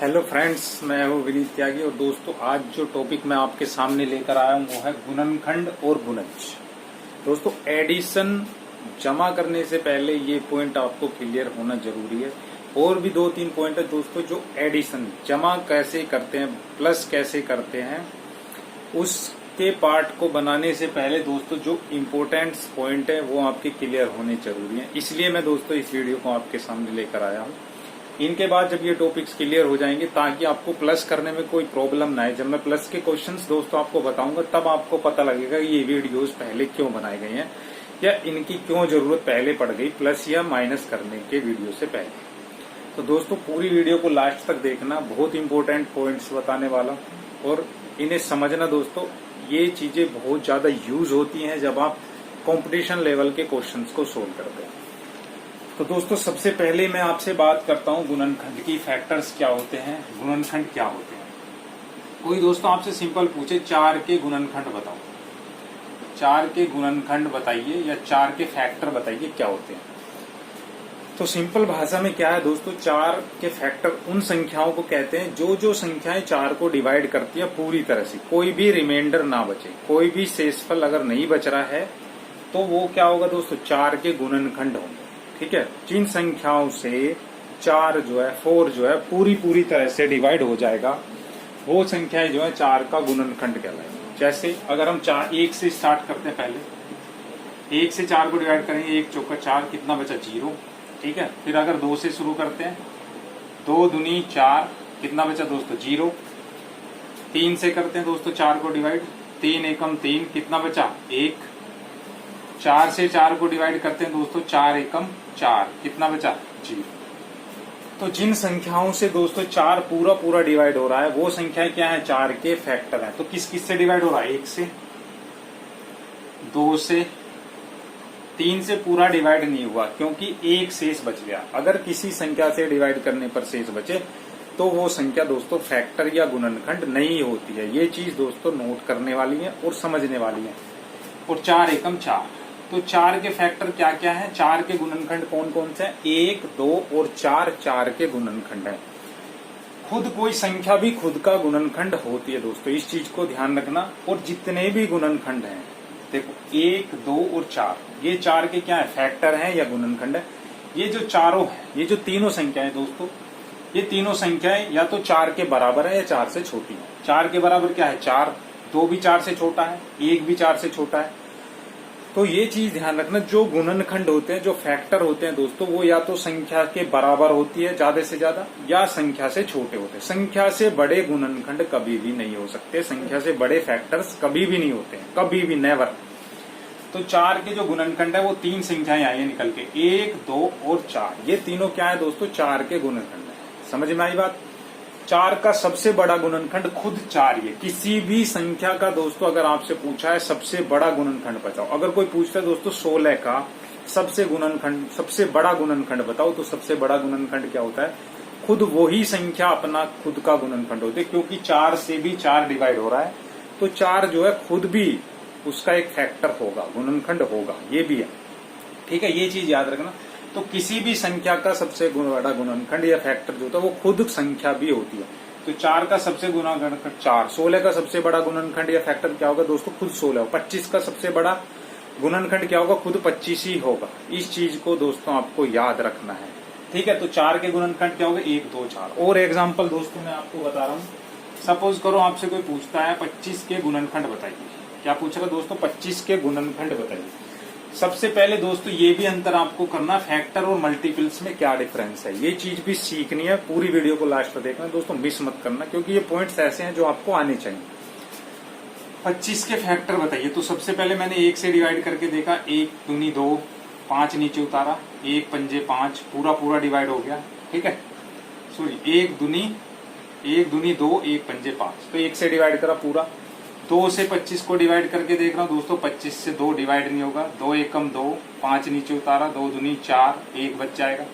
Hello friends, मैं हूँ विनीत त्यागी। और दोस्तों, आज जो टॉपिक मैं आपके सामने लेकर आया हूँ वो है गुणनखंड और गुणज। दोस्तों, एडिशन जमा करने से पहले ये पॉइंट आपको क्लियर होना जरूरी है। और भी दो तीन पॉइंट है दोस्तों, जो एडिशन जमा कैसे करते हैं, प्लस कैसे करते हैं, उसके पार्ट को बनाने से पहले दोस्तों जो इम्पोर्टेंट पॉइंट है वो आपके क्लियर होने जरूरी है। इसलिए मैं दोस्तों इस वीडियो को आपके सामने लेकर आया हूँ। इनके बाद जब ये टॉपिक्स क्लियर हो जाएंगे ताकि आपको प्लस करने में कोई प्रॉब्लम ना आए, जब मैं प्लस के क्वेश्चंस दोस्तों आपको बताऊंगा तब आपको पता लगेगा ये वीडियोस पहले क्यों बनाए गए हैं या इनकी क्यों जरूरत पहले पड़ गई प्लस या माइनस करने के वीडियो से पहले। तो दोस्तों पूरी वीडियो को लास्ट तक देखना, बहुत इंपॉर्टेंट पॉइंट्स बताने वाला और इन्हें समझना। दोस्तों ये चीजें बहुत ज्यादा यूज होती हैं जब आप कॉम्पिटिशन लेवल के क्वेश्चंस को सोल्व करते हैं। तो दोस्तों सबसे पहले मैं आपसे बात करता हूं गुणनखंड की। फैक्टर्स क्या होते हैं, गुणनखंड क्या होते हैं। कोई दोस्तों आपसे सिंपल पूछे 4 के गुणनखंड बताओ, 4 के गुणनखंड बताइए या 4 के फैक्टर बताइए क्या होते हैं। तो सिंपल भाषा में क्या है दोस्तों, 4 के फैक्टर उन संख्याओं को कहते हैं जो संख्याएं 4 को डिवाइड करती है पूरी तरह से, कोई भी रिमाइंडर ना बचे, कोई भी शेषफल अगर नहीं बच रहा है तो वो क्या होगा दोस्तों, 4 के गुणनखंड होंगे। ठीक है, जिन संख्याओं से 4 4 पूरी तरह से डिवाइड हो जाएगा वो संख्याएं 4 का गुणनखंड कहलाएगी। जैसे अगर हम 1 से स्टार्ट करते हैं, पहले 1 से 4 को डिवाइड करेंगे, 1 चौका 4, कितना बचा 0। ठीक है, फिर अगर 2 से शुरू करते हैं, 2 दूनी 4, कितना बचा दोस्तों 0। 3 से करते हैं दोस्तों 4 को डिवाइड, 3 एकम 3, कितना बचा 1। 4 से 4 को डिवाइड करते हैं दोस्तों, 4 एकम 4, कितना बचा 0। तो जिन संख्याओं से दोस्तों 4 पूरा डिवाइड हो रहा है वो संख्याएं क्या है, 4 के फैक्टर है। तो किस किस से डिवाइड हो रहा है, 1 से, 2 से, 3 से पूरा डिवाइड नहीं हुआ क्योंकि एक शेष बच गया। अगर किसी संख्या से डिवाइड करने पर शेष बचे तो वो संख्या दोस्तों फैक्टर या गुणनखंड नहीं होती है। ये चीज दोस्तों नोट करने वाली है और समझने वाली है। और 4 एकम 4, तो 4 के फैक्टर क्या क्या है, 4 के गुणनखंड कौन कौन से हैं, 1, 2 और 4 के गुणनखंड है। खुद कोई संख्या भी खुद का गुणनखंड होती है दोस्तों, इस चीज को ध्यान रखना। और जितने भी गुणनखंड हैं, देखो 1, 2 और 4, ये 4 के क्या है, फैक्टर हैं या गुणनखंड है। ये जो चारों है, ये जो तीनों संख्याएं दोस्तों, ये तीनों संख्याएं या तो 4 के बराबर है या 4 से छोटी है। 4 के बराबर क्या है 4, 2 भी 4 से छोटा है, 1 भी 4 से छोटा है। तो ये चीज ध्यान रखना, जो गुणनखंड होते हैं, जो फैक्टर होते हैं दोस्तों, वो या तो संख्या के बराबर होती है ज्यादा से ज्यादा या संख्या से छोटे होते हैं। संख्या से बड़े गुणनखंड कभी भी नहीं हो सकते, संख्या से बड़े फैक्टर्स कभी भी नहीं होते हैं, कभी भी, नेवर। तो 4 के जो गुणनखंड है वो 3 संख्याएं आई है निकल के, 1, 2 और 4। ये तीनों क्या है दोस्तों, 4 के गुणनखंड है। समझ में आई बात। 4 का सबसे बड़ा गुणनखंड खुद 4 ही है। किसी भी संख्या का दोस्तों अगर आपसे पूछा है सबसे बड़ा गुणनखंड बताओ, अगर कोई पूछता है दोस्तों 16 का सबसे बड़ा गुणनखंड बताओ, तो सबसे बड़ा गुणनखंड क्या होता है, खुद वही संख्या अपना खुद का गुणनखंड होती है। क्योंकि 4 से भी 4 डिवाइड हो रहा है तो 4 खुद भी उसका एक फैक्टर होगा, गुणनखंड होगा, ये भी है। ठीक है, ये चीज याद रखना। तो किसी भी संख्या का सबसे बड़ा गुणनखंड या फैक्टर जो होता है वो खुद संख्या भी होती है। तो 4 का सबसे गुणनखंड 4, 16 का सबसे बड़ा गुणनखंड या फैक्टर क्या होगा दोस्तों, खुद 16। 25 का सबसे बड़ा गुणनखंड क्या होगा, खुद 25 ही होगा। इस चीज को दोस्तों आपको याद रखना है। ठीक है, तो 4 के गुणनखंड क्या होगा, 1, 2, 4। और एग्जाम्पल दोस्तों मैं आपको बता रहा हूँ। सपोज करो आपसे कोई पूछता है 25 के गुणनखंड बताइए। क्या पूछेगा दोस्तों, 25 के गुणनखंड बताइए। सबसे पहले दोस्तों ये भी अंतर आपको करना, फैक्टर और मल्टीपल्स में क्या डिफरेंस है, ये चीज भी सीखनी है। पूरी वीडियो को लास्ट तक देखना दोस्तों, मिस मत करना, क्योंकि ये पॉइंट्स ऐसे हैं जो आपको आने चाहिए। 25 के फैक्टर बताइए। तो सबसे पहले मैंने 1 से डिवाइड करके देखा, 1 दूनी 2, 5 नीचे उतारा, 1 पंजे 5, पूरा डिवाइड हो गया। ठीक है, सॉरी 1 दूनी 2, 1 पंजे 5, तो 1 से डिवाइड करा पूरा। 2 से 25 को डिवाइड करके देख रहा हूँ दोस्तों, 25 से 2 डिवाइड नहीं होगा, 2 एकम 2, 5 नीचे उतारा, 2 दूनी 4, 1 बच जाएगा।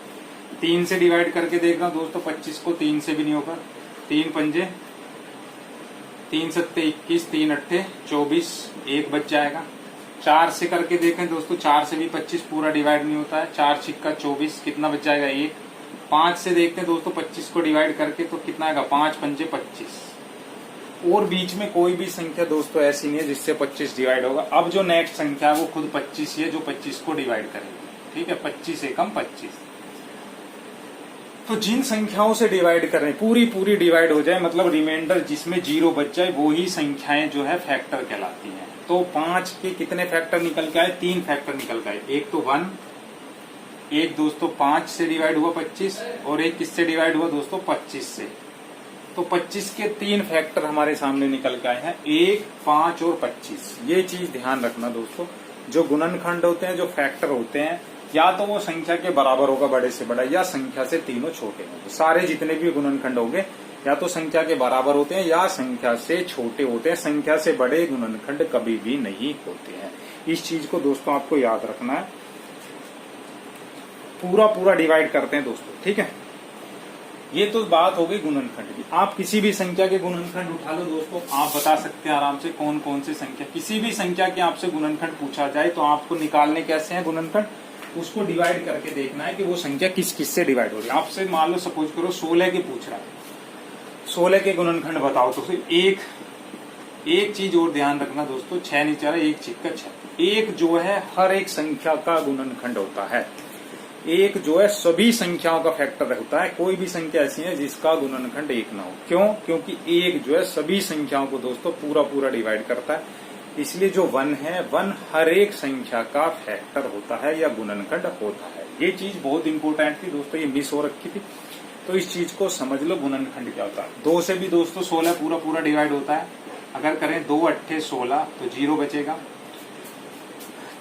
3 से डिवाइड करके देख रहा हूँ दोस्तों, 25 को 3 से भी नहीं होगा, 3 पंजे 3 सत्ते 21, 3 अट्ठे 24, 1 बच जाएगा। 4 से करके देखें दोस्तों, 4 से भी 25 पूरा डिवाइड नहीं होता है, 4 छिक्का 24, कितना बच जाएगा 1। 5 से देखते हैं दोस्तों 25 को डिवाइड करके तो कितना आएगा 5 पंजे 25। और बीच में कोई भी संख्या दोस्तों ऐसी नहीं है जिससे 25 डिवाइड होगा। अब जो नेक्स्ट संख्या है वो खुद 25 ही है जो 25 को डिवाइड करेगी। ठीक है, 25 एकम 25। तो जिन संख्याओं से डिवाइड कर रहे हैं पूरी डिवाइड हो जाए, मतलब रिमाइंडर जिसमें 0 बच जाए, वो ही संख्याएं जो है फैक्टर कहलाती हैं। तो 5 के कितने फैक्टर निकल के आए? 3 फैक्टर निकल के आए। एक तो 1, एक दोस्तों 5 से डिवाइड हुआ 25, और एक किससे डिवाइड हुआ दोस्तों 25 से। तो 25 के 3 फैक्टर हमारे सामने निकल के आए हैं, 1, 5 और 25। ये चीज ध्यान रखना दोस्तों, जो गुणनखंड होते हैं, जो फैक्टर होते हैं, या तो वो संख्या के बराबर होगा बड़े से बड़ा, या संख्या से तीनों छोटे होंगे। सारे जितने भी गुणनखंड होंगे या तो संख्या के बराबर होते हैं या संख्या से छोटे होते हैं। संख्या से बड़े गुणनखंड कभी भी नहीं होते हैं। इस चीज को दोस्तों आपको याद रखना है। पूरा डिवाइड करते हैं दोस्तों, ठीक है। ये तो बात हो गई गुणनखंड की। आप किसी भी संख्या के गुणनखंड उठा लो दोस्तों, आप बता सकते हैं आराम से कौन कौन से संख्या, किसी भी संख्या के आपसे गुणनखंड पूछा जाए तो आपको निकालने कैसे हैं गुणनखंड, उसको डिवाइड करके देखना है कि वो संख्या किस किस से डिवाइड हो रही है। आपसे मान लो सपोज करो 16 के पूछ रहा है, 16 के गुणनखंड बताओ, तो फिर एक चीज और ध्यान रखना दोस्तों, 6 नहीं चाह रहा, 1 छिक्का 6। एक जो है हर एक संख्या का गुणनखंड होता है, एक जो है सभी संख्याओं का फैक्टर होता है। कोई भी संख्या ऐसी है जिसका गुणनखंड 1 ना हो। क्यों? क्योंकि एक जो है सभी संख्याओं को दोस्तों पूरा डिवाइड करता है। इसलिए जो 1 है, 1 हर एक संख्या का फैक्टर होता है या गुणनखंड होता है। ये चीज बहुत इंपॉर्टेंट थी दोस्तों, ये मिस हो रखी थी, तो इस चीज को समझ लो गुणनखंड क्या होता है। 2 से भी दोस्तों 16 पूरा डिवाइड होता है। अगर करें 2 अट्ठे 16 तो 0 बचेगा।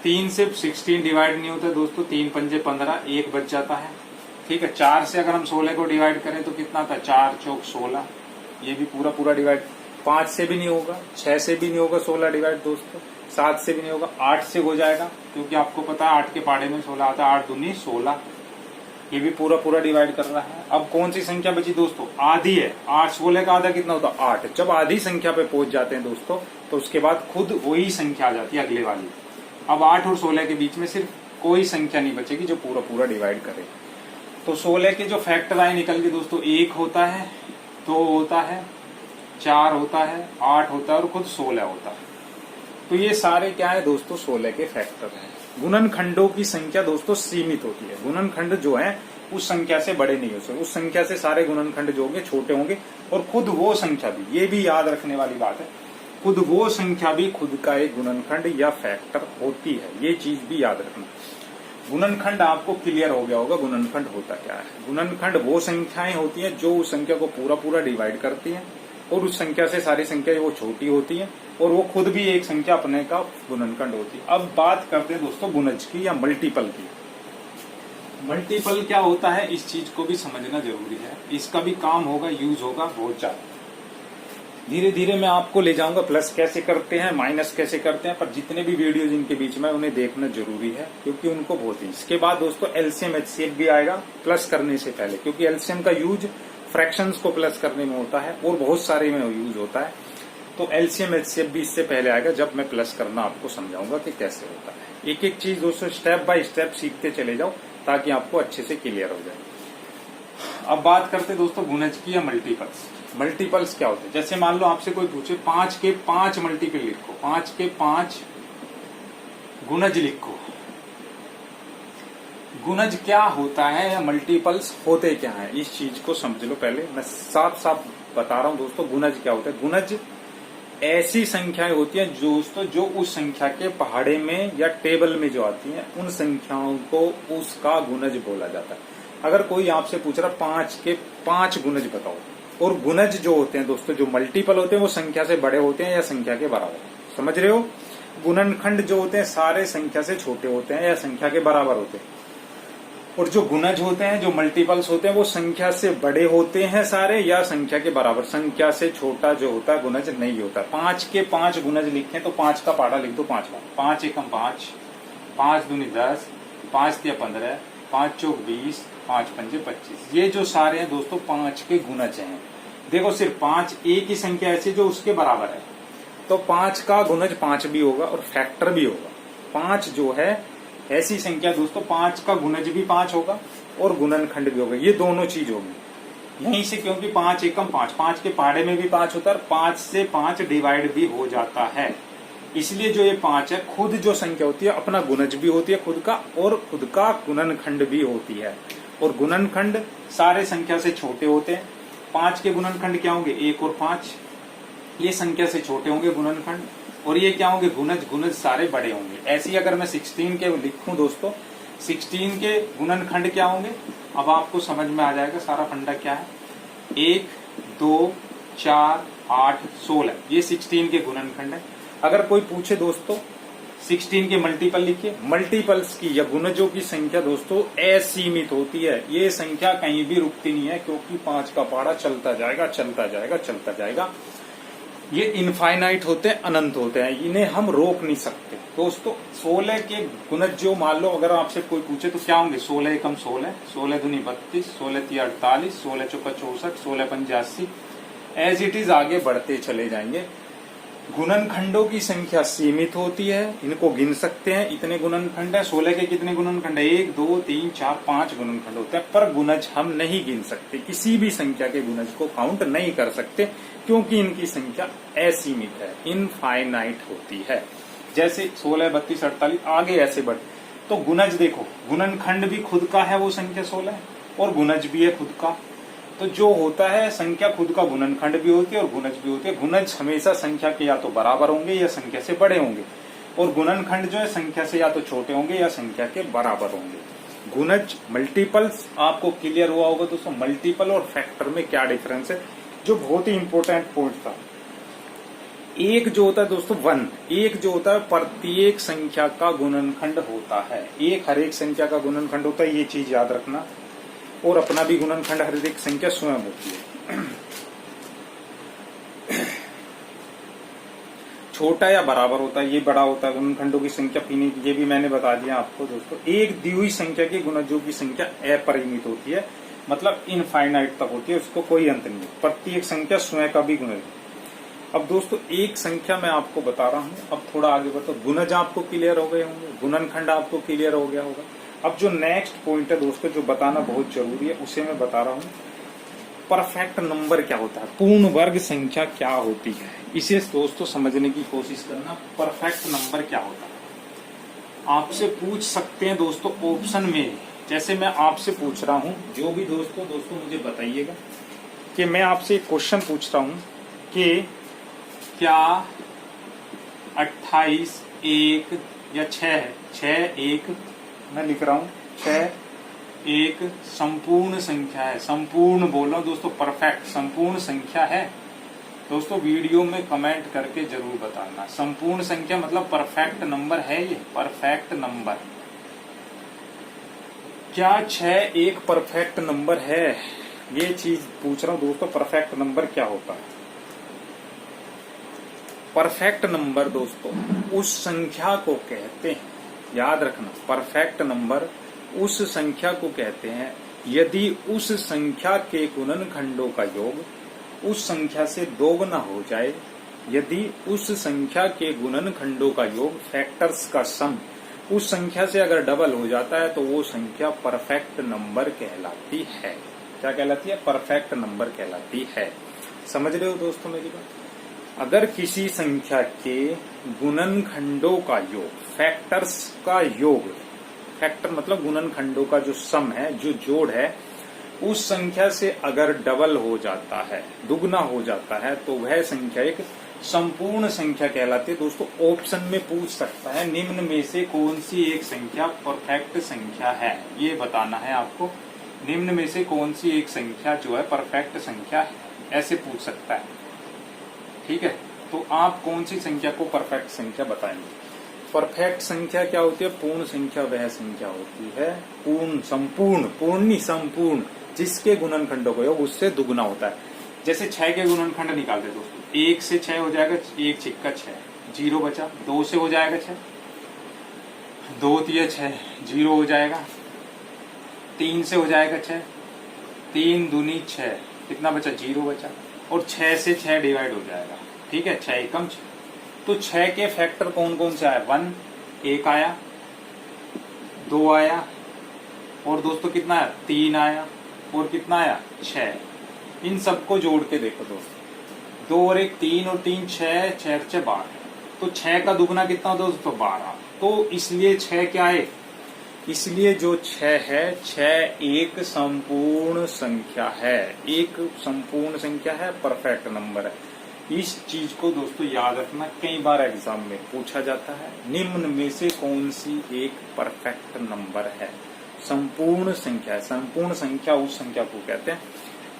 3 से 16 डिवाइड नहीं होता दोस्तों, 3 पंजे 15, 1 बच जाता है। ठीक है, 4 से अगर हम 16 को डिवाइड करें तो कितना था, 4 चौक 16, ये भी पूरा डिवाइड। 5 से भी नहीं होगा, 6 से भी नहीं होगा 16 डिवाइड दोस्तों, 7 से भी नहीं होगा, 8 से हो जाएगा, क्योंकि आपको पता है 8 के पहाड़े में 16 आता है, 8 दूनी 16, ये भी पूरा डिवाइड कर रहा है। अब कौन सी संख्या बची दोस्तों, आधी है। 8 16 का आधा कितना होता है, 8। जब आधी संख्या पे पहुंच जाते हैं दोस्तों तो उसके बाद खुद वही संख्या आ जाती है अगले वाली। अब 8 और 16 के बीच में सिर्फ कोई संख्या नहीं बचेगी जो पूरा डिवाइड करे। तो 16 के जो फैक्टर आए निकल के दोस्तों, 1 होता है, 2 होता है, 4 होता है, 8 होता है और खुद 16 होता है। तो ये सारे क्या है दोस्तों, 16 के फैक्टर हैं। गुणनखंडों की संख्या दोस्तों सीमित होती है। गुणनखंड जो है उस संख्या से बड़े नहीं हो सकते, उस संख्या से सारे गुणनखंड जो होंगे छोटे होंगे। और खुद वो संख्या भी, ये भी याद रखने वाली बात है, खुद वो संख्या भी खुद का एक गुणनखंड या फैक्टर होती है। ये चीज भी याद रखना। गुणनखंड आपको क्लियर हो गया होगा गुणनखंड होता क्या है। गुणनखंड वो संख्याएं होती हैं जो उस संख्या को पूरा डिवाइड करती हैं, और उस संख्या से सारी संख्या वो छोटी होती है, और वो खुद भी एक संख्या अपने का गुणनखंड होती है। अब बात करते हैं दोस्तों गुणज की या मल्टीपल की। मल्टीपल क्या होता है, इस चीज को भी समझना जरूरी है। इसका भी काम होगा, यूज होगा बहुत ज्यादा। धीरे धीरे मैं आपको ले जाऊंगा प्लस कैसे करते हैं, माइनस कैसे करते हैं, पर जितने भी वीडियो जिनके बीच में उन्हें देखना जरूरी है, क्योंकि उनको बहुत ही। इसके बाद दोस्तों एलसीएम एचसीएफ भी आएगा प्लस करने से पहले, क्योंकि एलसीएम का यूज फ्रैक्शंस को प्लस करने में होता है और बहुत सारे में यूज होता है। तो एलसीएम एचसीएफ भी इससे पहले आएगा, जब मैं प्लस करना आपको समझाऊंगा कि कैसे होता है। एक एक चीज दोस्तों स्टेप बाय स्टेप सीखते चले जाओ ताकि आपको अच्छे से क्लियर हो जाए। अब बात करते दोस्तों गुणज की या मल्टीपल्स। मल्टीपल्स क्या होते हैं, जैसे मान लो आपसे कोई पूछे 5 के 5 मल्टीपल लिखो, 5 के 5 गुणज लिखो। गुणज क्या होता है या मल्टीपल्स होते क्या है, इस चीज को समझ लो पहले। मैं साफ साफ बता रहा हूं दोस्तों, गुणज क्या होता है। गुणज ऐसी संख्याएं होती हैं दोस्तों जो उस संख्या के पहाड़े में या टेबल में जो आती हैं, उन संख्याओं को उसका गुणज बोला जाता है। अगर कोई आपसे पूछ रहा 5 के 5 गुणज बताओ, और गुणज जो होते हैं दोस्तों, जो मल्टीपल होते हैं, वो संख्या से बड़े होते हैं या संख्या के बराबर, समझ रहे हो। गुणनखंड जो होते हैं सारे संख्या से छोटे होते हैं या संख्या के बराबर होते हैं, और जो गुणज होते हैं, जो मल्टीपल्स होते हैं, वो संख्या से बड़े होते हैं सारे या संख्या के बराबर। संख्या से छोटा जो होता है गुणज नहीं होता। 5 के 5 गुणज लिखें तो 5 का पहाड़ा लिख दो 5 बार। 5 एकम 5, 5 दूनी 10, 5 तिया 15, 5 चौक 20, 5 पंजे 25। ये जो सारे हैं दोस्तों 5 के गुणज हैं। देखो सिर्फ 5 एक ही संख्या ऐसी जो उसके बराबर है, तो 5 का गुणज 5 भी होगा और फैक्टर भी होगा। 5 जो है ऐसी संख्या दोस्तों, 5 का गुणज भी 5 होगा और गुणनखंड भी होगा, ये दोनों चीज होगी यहीं से, क्योंकि 5 एकम 5, 5 के पहाड़े में भी 5 होता है, 5 से 5 डिवाइड भी हो जाता है। इसलिए जो ये 5 है, खुद जो संख्या होती है अपना गुणज भी होती है खुद का, और खुद का गुणनखंड भी होती है। और गुणनखंड सारे संख्या से छोटे होते हैं। 5 के गुणनखंड क्या होंगे, 1 और 5, ये संख्या से छोटे होंगे गुणनखंड। और ये क्या होंगे, गुणज, गुणज सारे बड़े होंगे। ऐसे ही अगर मैं 16 के लिखूं दोस्तों, 16 के गुणनखंड क्या होंगे, अब आपको समझ में आ जाएगा सारा फंडा क्या है। 1, 2, 4, 8, 16, ये 16 के गुणनखंड है। अगर कोई पूछे दोस्तों 16 के मल्टीपल लिखिए, मल्टीपल्स की या गुणजों की संख्या दोस्तों असीमित होती है। ये संख्या कहीं भी रुकती नहीं है, क्योंकि 5 का पहाड़ा चलता जाएगा चलता जाएगा चलता जाएगा। ये इनफाइनाइट होते हैं, अनंत होते हैं, इन्हें हम रोक नहीं सकते दोस्तों। 16 के गुणज जो मान लो अगर आपसे कोई पूछे तो क्या होंगे, 16 एकम 16, 16 दूनी 32, 16 ती 48, 16 चौका 64, 16 पंजे 80, एज इट इज आगे बढ़ते चले जाएंगे। गुणनखंडों की संख्या सीमित होती है, इनको गिन सकते हैं, इतने गुणनखंड है। 16 के कितने गुणनखंड है, 1, 2, 3, 4, 5 गुणनखंड होते हैं, पर गुणज हम नहीं गिन सकते, किसी भी संख्या के गुणज को काउंट नहीं कर सकते, क्योंकि इनकी संख्या असीमित है, इनफाइनाइट होती है। जैसे 16, 32, 48 आगे ऐसे बढ़, तो गुणज देखो, गुणनखंड भी खुद का है वो संख्या 16 है, और गुणज भी है खुद का। तो जो होता है संख्या खुद का गुणनखंड भी होती है और गुणज भी होती है। गुणज हमेशा संख्या के या तो बराबर होंगे या संख्या से बड़े होंगे, और गुणनखंड जो है संख्या से या तो छोटे होंगे या संख्या के बराबर होंगे। गुणज, मल्टीपल्स आपको क्लियर हुआ होगा दोस्तों, मल्टीपल और फैक्टर में क्या डिफरेंस है, जो बहुत ही इंपॉर्टेंट पॉइंट था। एक जो होता है दोस्तों 1, एक जो होता है प्रत्येक संख्या का गुणनखंड होता है, एक हर एक संख्या का गुणनखंड होता है, ये चीज याद रखना। और अपना भी गुणनखंड हर एक संख्या स्वयं होती है। छोटा या बराबर होता है, ये बड़ा होता है, गुणनखंडों की संख्या पीने की, ये भी मैंने बता दिया आपको दोस्तों। एक दी हुई संख्या की गुणजों की संख्या अपरिमित होती है, मतलब इनफाइनाइट तक होती है, उसको कोई अंत नहीं है। प्रत्येक संख्या स्वयं का भी गुणज। अब दोस्तों एक संख्या मैं आपको बता रहा हूँ, अब थोड़ा आगे बढ़ो। गुणज आपको क्लियर हो गए होंगे, गुणनखंड आपको क्लियर हो गया होगा। अब जो नेक्स्ट पॉइंट है दोस्तों, जो बताना बहुत जरूरी है, उसे मैं बता रहा हूँ। परफेक्ट नंबर क्या होता है, पूर्ण वर्ग संख्या क्या होती है, इसे दोस्तों समझने की कोशिश करना। परफेक्ट नंबर क्या होता है आपसे पूछ सकते हैं दोस्तों ऑप्शन में। जैसे मैं आपसे पूछ रहा हूँ, जो भी दोस्तों मुझे बताइएगा कि मैं आपसे एक क्वेश्चन पूछ रहा हूँ कि क्या 28 1 या 6 है, 6 1 मैं लिख रहा हूं, 6 एक संपूर्ण संख्या है। संपूर्ण बोल रहा हूं दोस्तों, परफेक्ट संपूर्ण संख्या है दोस्तों। वीडियो में कमेंट करके जरूर बताना, संपूर्ण संख्या मतलब परफेक्ट नंबर है ये, परफेक्ट नंबर। क्या 6 एक परफेक्ट नंबर है, ये चीज पूछ रहा हूं दोस्तों। परफेक्ट नंबर क्या होता है? परफेक्ट नंबर दोस्तों उस संख्या को कहते हैं, याद रखना, परफेक्ट नंबर उस संख्या को कहते हैं यदि उस संख्या के गुणनखंडों का योग उस संख्या से दोगुना हो जाए। यदि उस संख्या के गुणनखंडों का योग, फैक्टर्स का सम, उस संख्या से अगर डबल हो जाता है तो वो संख्या परफेक्ट नंबर कहलाती है। क्या कहलाती है? परफेक्ट नंबर कहलाती है। समझ रहे हो दोस्तों मेरी बात? अगर किसी संख्या के गुणनखंडों का योग, फैक्टर्स का योग, फैक्टर मतलब गुणनखंडों का जो सम है, जो जोड़ है, उस संख्या से अगर डबल हो जाता है, दुगना हो जाता है, तो वह संख्या एक संपूर्ण संख्या कहलाती है। दोस्तों ऑप्शन में पूछ सकता है निम्न में से कौन सी एक संख्या परफेक्ट संख्या है, ये बताना है आपको। निम्न में से कौन सी एक संख्या जो है परफेक्ट संख्या है, ऐसे पूछ सकता है। ठीक है, तो आप कौन सी संख्या को परफेक्ट संख्या बताएंगे? परफेक्ट संख्या क्या होती है? पूर्ण संख्या वह संख्या होती है, पूर्ण, संपूर्ण, पूर्ण नहीं संपूर्ण, जिसके गुणनखंडों का योग उससे दुगुना होता है। जैसे 6 के गुणनखंड निकालते दोस्तों, 1 से 6 हो जाएगा, 1 छिक्का 6, 0 बचा। 2 से हो जाएगा 6, 2 तिया 6, 0 हो जाएगा। 3 से हो जाएगा 6, 3 दूनी 6, कितना बचा? 0 बचा। और 6 से 6 डिवाइड हो जाएगा। ठीक है, 6 एकम 6। तो 6 के फैक्टर कौन कौन से आए? 1 एक आया, 2 आया और दोस्तों कितना आया 3 आया, और कितना आया 6। इन सबको जोड़ के देखो दोस्तों, 2 और 1 3 और 3 6, 6 6 12, तो 6 का दुगना कितना होता है दोस्तों 12। तो इसलिए 6 क्या है, इसलिए जो 6 है, 6 एक संपूर्ण संख्या है, एक संपूर्ण संख्या है, परफेक्ट नंबर है। इस चीज को दोस्तों याद रखना, कई बार एग्जाम में पूछा जाता है, निम्न में से कौन सी एक परफेक्ट नंबर है। संपूर्ण संख्या है, संपूर्ण संख्या उस संख्या को कहते हैं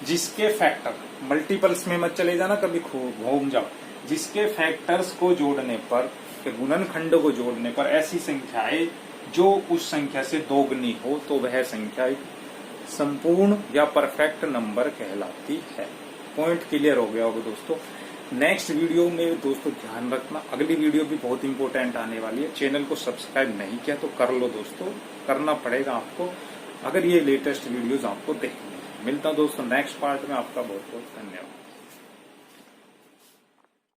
जिसके फैक्टर, मल्टीपल्स में मत चले जाना कभी घूम जाओ, जिसके फैक्टर्स को जोड़ने पर, गुणनखंड को जोड़ने पर ऐसी संख्याएं जो उस संख्या से दोगुनी हो, तो वह संख्या एक संपूर्ण या परफेक्ट नंबर कहलाती है। पॉइंट क्लियर हो गया होगा दोस्तों। नेक्स्ट वीडियो में दोस्तों ध्यान रखना, अगली वीडियो भी बहुत इंपॉर्टेंट आने वाली है। चैनल को सब्सक्राइब नहीं किया तो कर लो दोस्तों, करना पड़ेगा आपको अगर ये लेटेस्ट वीडियोस आपको देखनी है। मिलता हूं दोस्तों नेक्स्ट पार्ट में, आपका बहुत बहुत धन्यवाद।